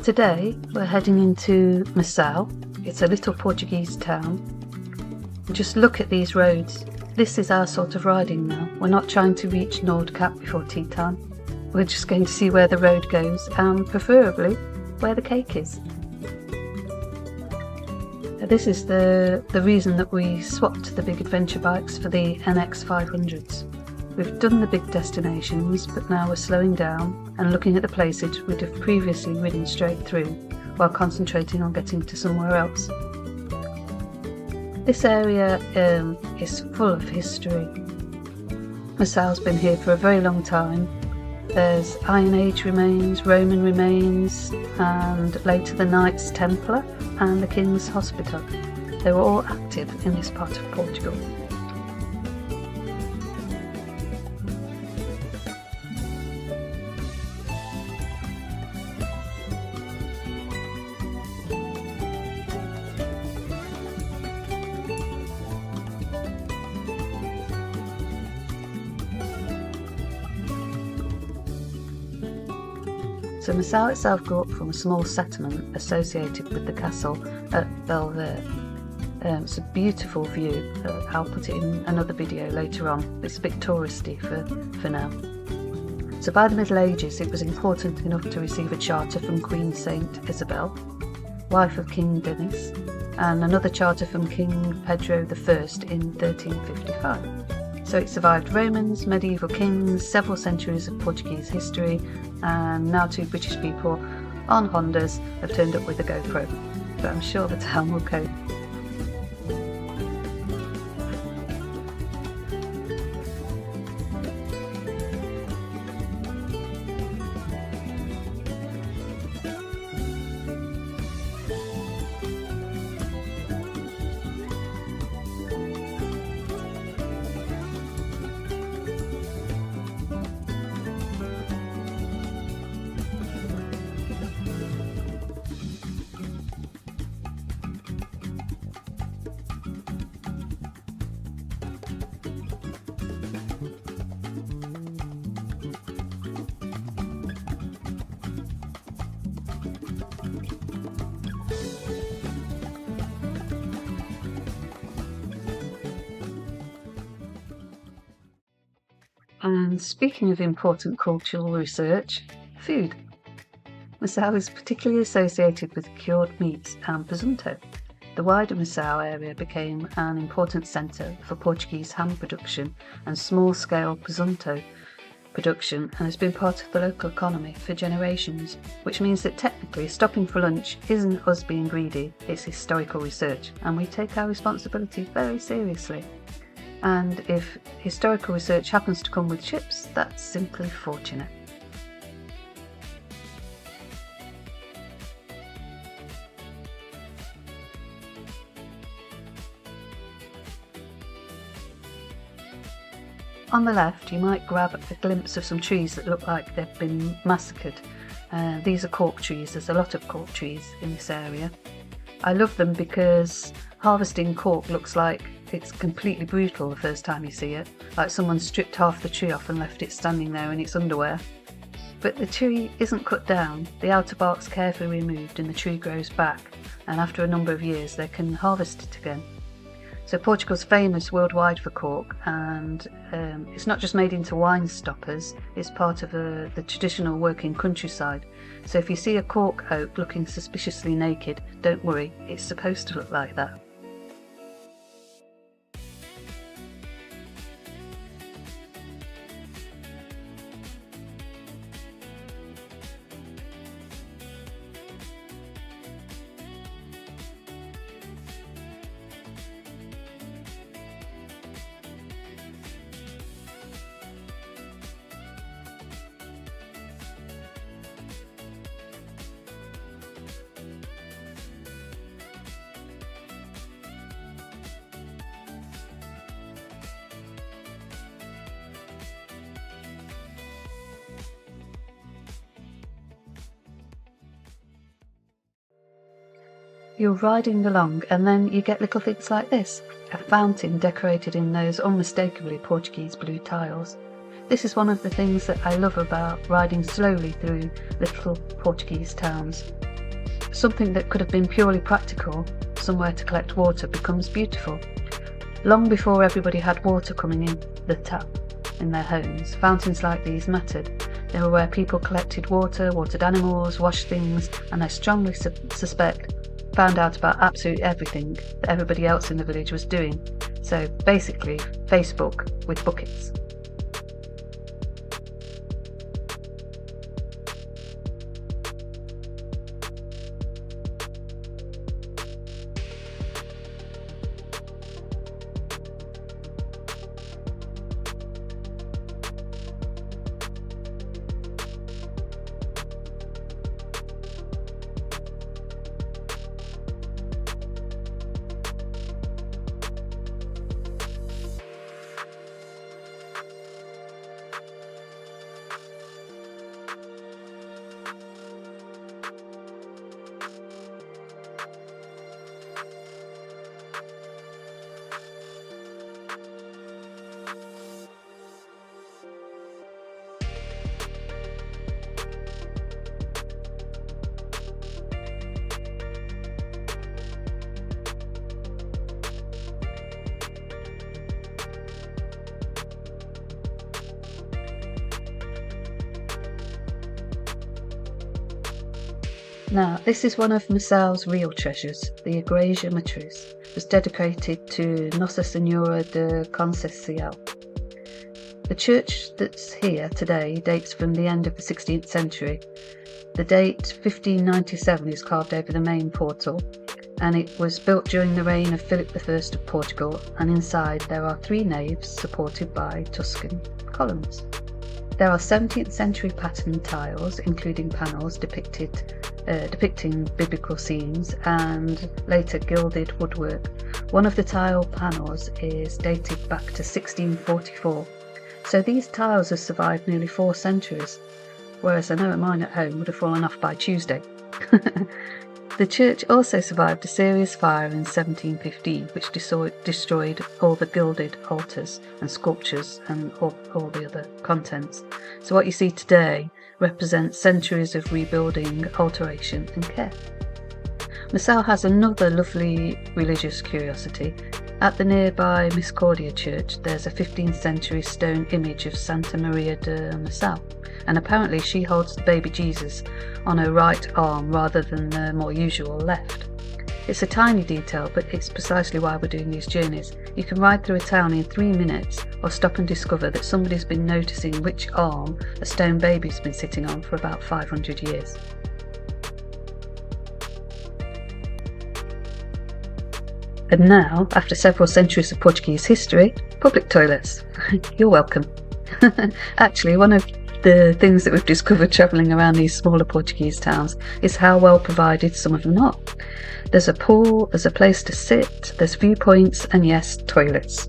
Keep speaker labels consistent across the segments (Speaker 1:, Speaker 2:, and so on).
Speaker 1: Today we're heading into Mação. It's a little Portuguese town. Just look at these roads. This is our sort of riding now. We're not trying to reach Nordkap before tea time. We're just going to see where the road goes and preferably where the cake is. This is the reason that we swapped the big adventure bikes for the NX500s. We've done the big destinations, but now we're slowing down and looking at the places we'd have previously ridden straight through while concentrating on getting to somewhere else. This area is full of history. Mação's been here for a very long time. There's Iron Age remains, Roman remains, and later the Knights Templar and the King's Hospital. They were all active in this part of Portugal. So Mação itself grew up from a small settlement associated with the castle at Belver. It's a beautiful view. I'll put it in another video later on. It's a bit touristy for now. So by the Middle Ages it was important enough to receive a charter from Queen Saint Isabel, wife of King Denis, and another charter from King Pedro I in 1355. So it survived Romans, medieval kings, several centuries of Portuguese history, and now two British people on Hondas have turned up with a GoPro. But I'm sure the town will cope. And speaking of important cultural research, food. Mação is particularly associated with cured meats and presunto. The wider Mação area became an important centre for Portuguese ham production and small-scale presunto production and has been part of the local economy for generations, which means that technically stopping for lunch isn't us being greedy, it's historical research, and we take our responsibility very seriously. And if historical research happens to come with chips, that's simply fortunate. On the left, you might grab a glimpse of some trees that look like they've been massacred. These are cork trees. There's a lot of cork trees in this area. I love them because harvesting cork looks like it's completely brutal the first time you see it, like someone stripped half the tree off and left it standing there in its underwear. But the tree isn't cut down, the outer bark's carefully removed and the tree grows back, and after a number of years they can harvest it again. So Portugal's famous worldwide for cork, and it's not just made into wine stoppers, it's part of the traditional working countryside. So if you see a cork oak looking suspiciously naked, don't worry, it's supposed to look like that. You're riding along and then you get little things like this, a fountain decorated in those unmistakably Portuguese blue tiles. This is one of the things that I love about riding slowly through little Portuguese towns. Something that could have been purely practical, somewhere to collect water, becomes beautiful. Long before everybody had water coming in the tap in their homes, fountains like these mattered. They were where people collected water, watered animals, washed things, and I strongly suspect found out about absolutely everything that everybody else in the village was doing. So basically, Facebook with buckets. Now, this is one of Mação's real treasures. The Igreja Matriz was dedicated to Nossa Senhora de Conceição. The church that's here today dates from the end of the 16th century. The date 1597 is carved over the main portal, and it was built during the reign of Philip I of Portugal, and inside there are 3 naves supported by Tuscan columns. There are 17th century pattern tiles, including panels depicting biblical scenes and later gilded woodwork. One of the tile panels is dated back to 1644. So these tiles have survived nearly 4 centuries, whereas I know mine at home would have fallen off by Tuesday. The church also survived a serious fire in 1715, which destroyed all the gilded altars and sculptures and all the other contents. So what you see today represents centuries of rebuilding, alteration and care. Mação has another lovely religious curiosity. At the nearby Miscordia church there's a 15th century stone image of Santa Maria de Mação, and apparently she holds the baby Jesus on her right arm rather than the more usual left. It's a tiny detail, but it's precisely why we're doing these journeys. You can ride through a town in 3 minutes or stop and discover that somebody's been noticing which arm a stone baby's been sitting on for about 500 years. And now, after several centuries of Portuguese history, public toilets. You're welcome. Actually, one of the things that we've discovered travelling around these smaller Portuguese towns is how well provided some of them are. There's a pool, there's a place to sit, there's viewpoints, and yes, toilets,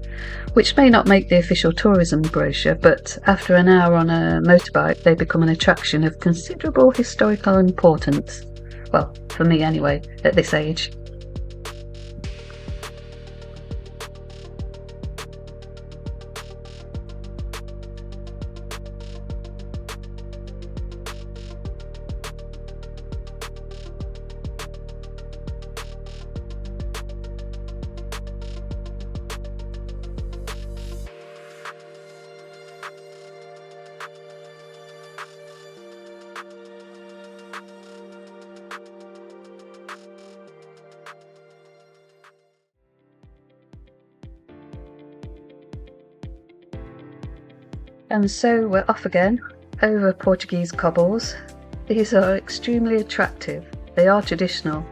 Speaker 1: which may not make the official tourism brochure, but after an hour on a motorbike they become an attraction of considerable historical importance. Well, for me anyway, at this age. And so we're off again, over Portuguese cobbles. These are extremely attractive, they are traditional,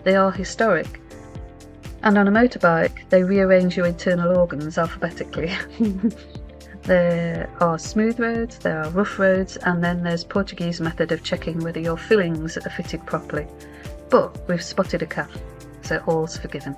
Speaker 1: they are historic, and on a motorbike they rearrange your internal organs alphabetically. There are smooth roads, there are rough roads, and then there's Portuguese method of checking whether your fillings are fitted properly. But we've spotted a calf, so all's forgiven.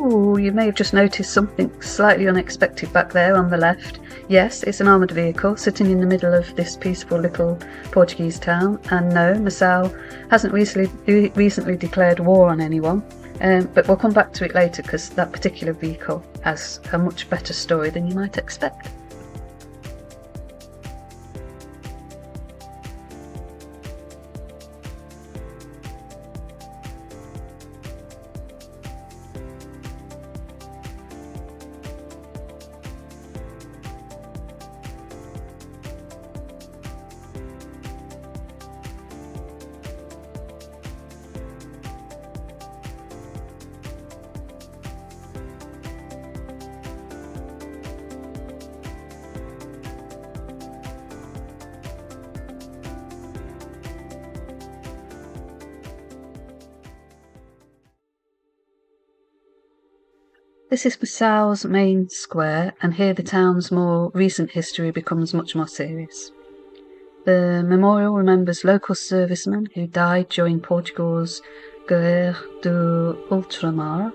Speaker 1: Ooh, you may have just noticed something slightly unexpected back there on the left. Yes, it's an armoured vehicle sitting in the middle of this peaceful little Portuguese town, and no, Mação hasn't recently declared war on anyone, but we'll come back to it later because that particular vehicle has a much better story than you might expect. This is Mação's main square, and here the town's more recent history becomes much more serious. The memorial remembers local servicemen who died during Portugal's Guerra do Ultramar,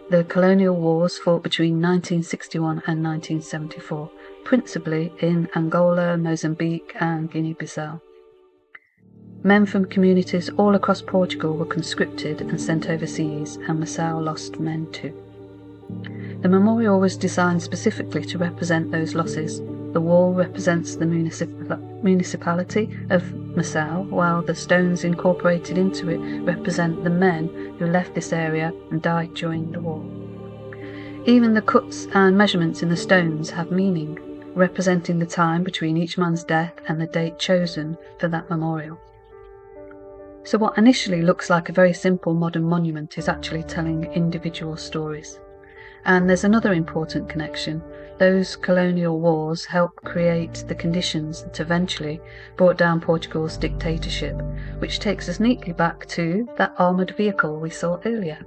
Speaker 1: the colonial wars fought between 1961 and 1974, principally in Angola, Mozambique and Guinea-Bissau. Men from communities all across Portugal were conscripted and sent overseas, and Mação lost men too. The memorial was designed specifically to represent those losses. The wall represents the municipality of Mação, while the stones incorporated into it represent the men who left this area and died during the war. Even the cuts and measurements in the stones have meaning, representing the time between each man's death and the date chosen for that memorial. So what initially looks like a very simple modern monument is actually telling individual stories. And there's another important connection. Those colonial wars helped create the conditions that eventually brought down Portugal's dictatorship, which takes us neatly back to that armoured vehicle we saw earlier.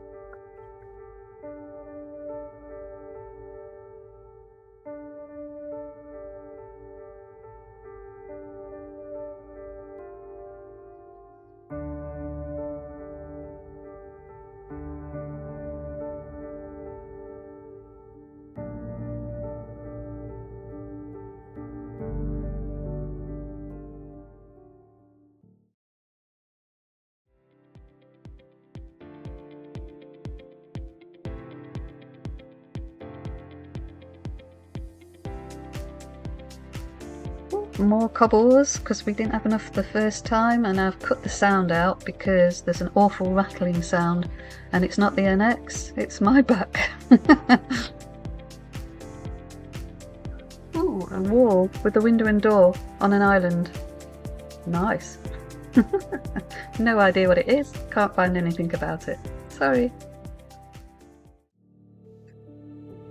Speaker 1: More cobbles because we didn't have enough the first time, and I've cut the sound out because there's an awful rattling sound, and it's not the NX, it's my back. Ooh, a wall with a window and door on an island. Nice. No idea what it is, can't find anything about it. Sorry.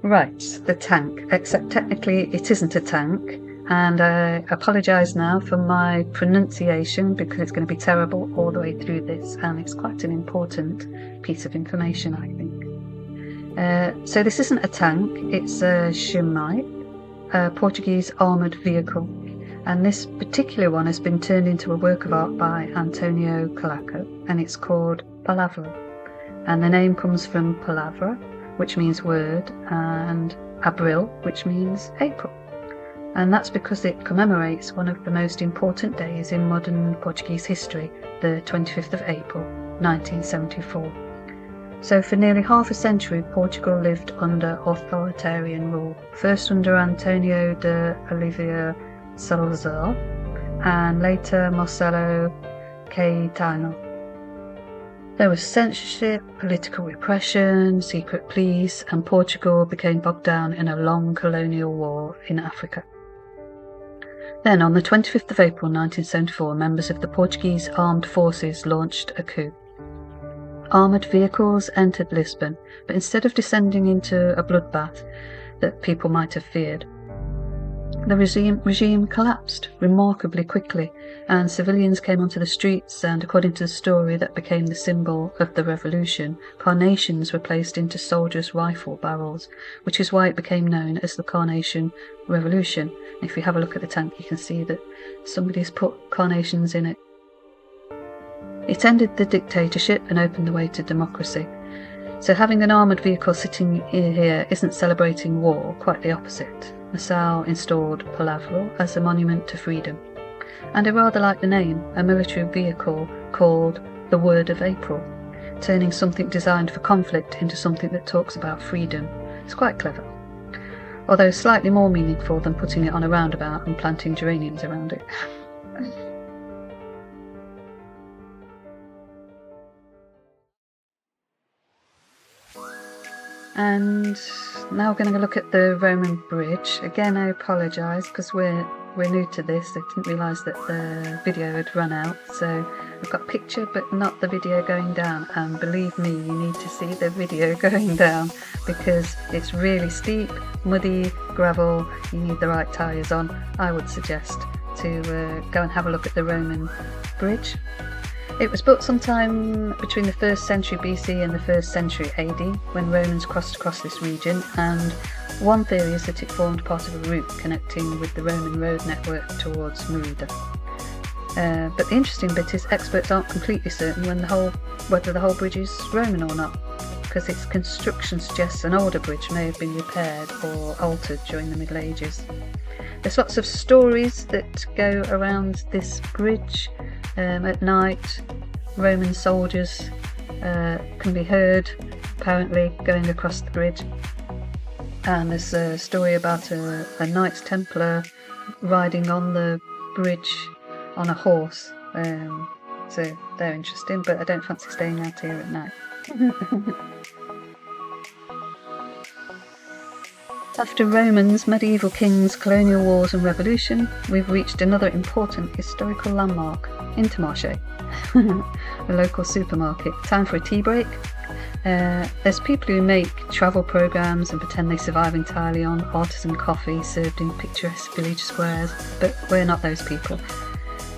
Speaker 1: Right, the tank, except technically it isn't a tank. And I apologise now for my pronunciation because it's going to be terrible all the way through this, and it's quite an important piece of information, I think. So this isn't a tank, it's a Scenic, a Portuguese armoured vehicle, and this particular one has been turned into a work of art by Antonio Calaco, and it's called Palavra. And the name comes from palavra, which means word, and abril, which means April. And that's because it commemorates one of the most important days in modern Portuguese history, the 25th of April, 1974. So for nearly half a century, Portugal lived under authoritarian rule, first under Antonio de Oliveira Salazar, and later Marcelo Caetano. There was censorship, political repression, secret police, and Portugal became bogged down in a long colonial war in Africa. Then, on the 25th of April 1974, members of the Portuguese armed forces launched a coup. Armoured vehicles entered Lisbon, but instead of descending into a bloodbath that people might have feared, the regime collapsed remarkably quickly, and civilians came onto the streets, and according to the story that became the symbol of the revolution, carnations were placed into soldiers' rifle barrels, which is why it became known as the Carnation Revolution. If you have a look at the tank, you can see that somebody's put carnations in it. It ended the dictatorship and opened the way to democracy. So having an armoured vehicle sitting here isn't celebrating war, quite the opposite. Mação installed Palavra as a monument to freedom. And I rather like the name, a military vehicle called the Word of April, turning something designed for conflict into something that talks about freedom. It's quite clever, although slightly more meaningful than putting it on a roundabout and planting geraniums around it. And now we're going to look at the Roman bridge. Again, I apologise because we're new to this. I didn't realise that the video had run out, so I've got a picture but not the video going down, and believe me, you need to see the video going down because it's really steep, muddy, gravel. You need the right tyres on. I would suggest to go and have a look at the Roman bridge. It was built sometime between the 1st century BC and the 1st century AD when Romans crossed across this region, and one theory is that it formed part of a route connecting with the Roman road network towards Merida. But the interesting bit is experts aren't completely certain whether the whole bridge is Roman or not, because its construction suggests an older bridge may have been repaired or altered during the Middle Ages. There's lots of stories that go around this bridge. At night, Roman soldiers can be heard apparently going across the bridge, and there's a story about a Knights Templar riding on the bridge on a horse, so they're interesting, but I don't fancy staying out here at night. After Romans, medieval kings, colonial wars and revolution, we've reached another important historical landmark, Intermarché, a local supermarket. Time for a tea break. There's people who make travel programmes and pretend they survive entirely on artisan coffee served in picturesque village squares, but we're not those people.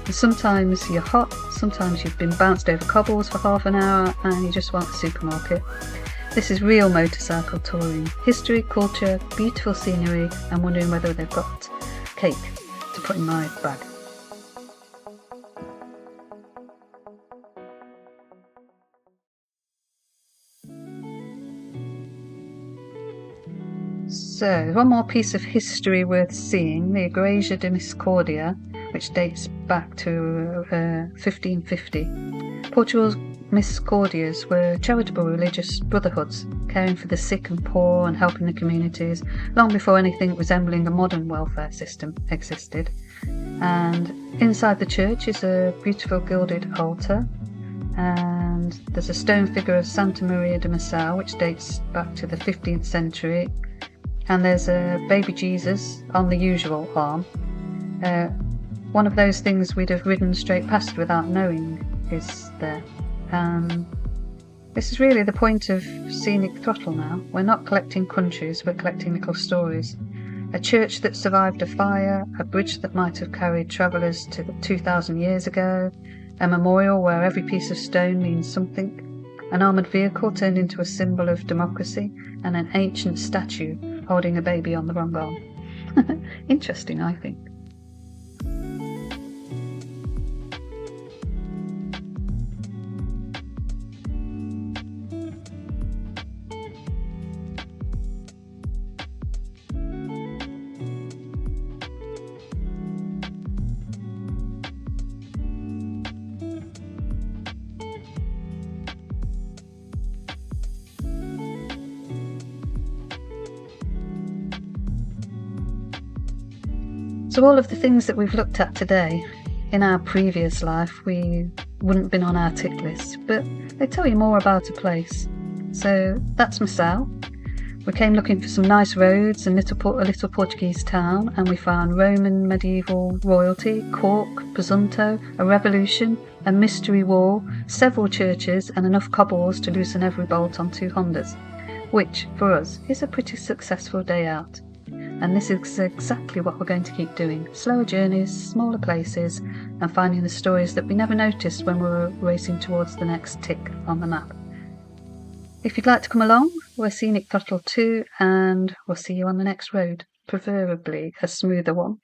Speaker 1: And sometimes you're hot, sometimes you've been bounced over cobbles for half an hour and you just want a supermarket. This is real motorcycle touring. History, culture, beautiful scenery, and wondering whether they've got cake to put in my bag. So, one more piece of history worth seeing, the Igreja de Misericordia, which dates back to 1550. Portugal's Misericordias were charitable religious brotherhoods, caring for the sick and poor and helping the communities, long before anything resembling a modern welfare system existed. And inside the church is a beautiful gilded altar, and there's a stone figure of Santa Maria de Mação, which dates back to the 15th century, and there's a baby Jesus on the usual arm. One of those things we'd have ridden straight past without knowing is there. This is really the point of Scenic Throttle now. We're not collecting countries, we're collecting little stories. A church that survived a fire, a bridge that might have carried travellers to 2,000 years ago, a memorial where every piece of stone means something, an armoured vehicle turned into a symbol of democracy, and an ancient statue holding a baby on the wrong arm. Interesting, I think. So all of the things that we've looked at today, in our previous life we wouldn't have been on our tick list, but they tell you more about a place. So that's Mação. We came looking for some nice roads and a little Portuguese town, and we found Roman medieval royalty, Cork, Presunto, a revolution, a mystery wall, several churches and enough cobbles to loosen every bolt on 2 Hondas, which for us is a pretty successful day out. And this is exactly what we're going to keep doing. Slower journeys, smaller places, and finding the stories that we never noticed when we were racing towards the next tick on the map. If you'd like to come along, we're Scenic Throttle 2, and we'll see you on the next road, preferably a smoother one.